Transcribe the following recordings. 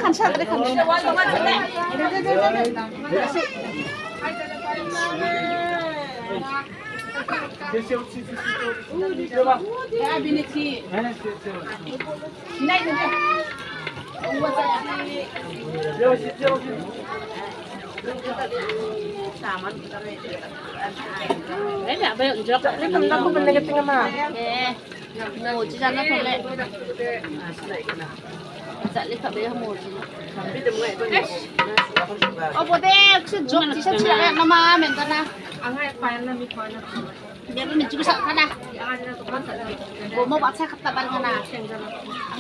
খানসা ধরে đấy là bây giờ cái cầm nó không bên cái tiếng mà mồ chỉ ra nó thôi lệ dạ lấy cặp đấy mồ chỉ ô bố đê cứ chụp chỉ sao chỉ là nó mà mình ta na dia pun juga sak kana bố mau baca kata ban kana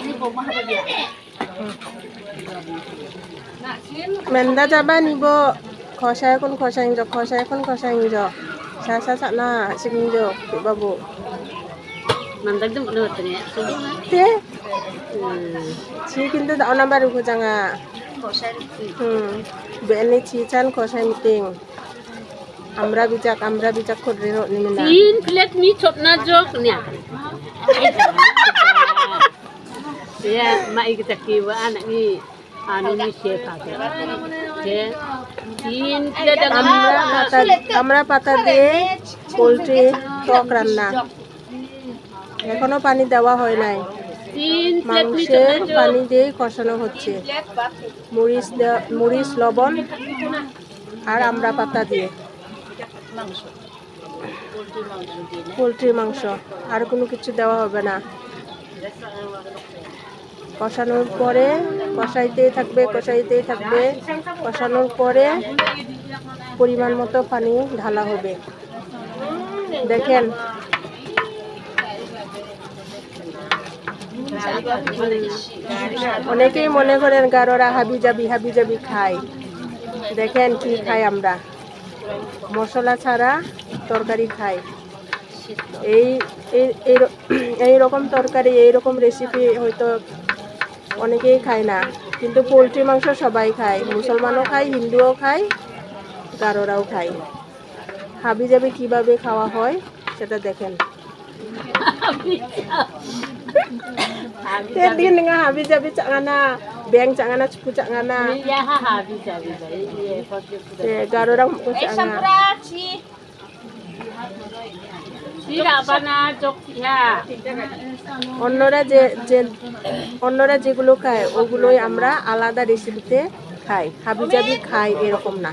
ini bố mau apa dia Menda jaba nibo khosai kon khosai jo sa sa na sing jo babu mandag dum no tanya te chi kintu da na baru ko janga beni chi chan khosai meeting আমরা bijak khudre ro ni na तीन plate मी chopna jok nya ya mai kita kiwa anak ni anu ni chef ake je तीन plate আমরা পাতা দিয়ে poultry টক রান্না এখনো পানি দেওয়া হয় নাই तीन प्लेट मी মাংসের chopna পানি jok দিয়ে কষানো হচ্ছে মরিচ লবণ আর আমরা পাতা দিয়ে পোল্ট্রি মাংস আর কোনো কিছু দেওয়া হবে না কষানোর পরে কষাইতেই থাকবে কষানোর পরে পরিমাণ মতো পানি ঢালা হবে দেখেন অনেকেই মনে করেন গারোরা হাবি জাবি খায় দেখেন কি খাই আমরা মশলা ছাড়া তরকারি খাই এই রকম তরকারি এই রকম রেসিপি হয়তো অনেকেই খায় না কিন্তু পোলট্রি মাংস সবাই খায় মুসলমানও খায় হিন্দুও খায় গারোরাও খায় হাবি জাবি কিভাবে খাওয়া হয় সেটা দেখেন Tadi dengan habis cakana, beng cakana cukup cakana. ya habis ya Garo orang cukup cakana. tidak pernah jok ya অন্যরা যেগুলো খায় ওগুলোই আমরা আলাদা রেসিপিতে খাই হাবিজাবি খাই এরকম না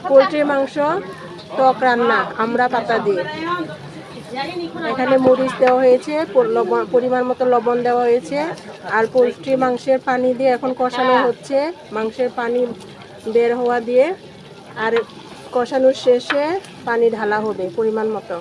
পোলট্রি মাংস টক রান্না আমরা পাতা দিয়ে এখানে মরিচ দেওয়া হয়েছে পরিমাণ মতো লবণ দেওয়া হয়েছে আর পোলট্রি মাংসের পানি দিয়ে এখন কষানো হচ্ছে মাংসের পানি বের হওয়া দিয়ে আর কষানোর শেষে পানি ঢালা হবে পরিমাণ মতো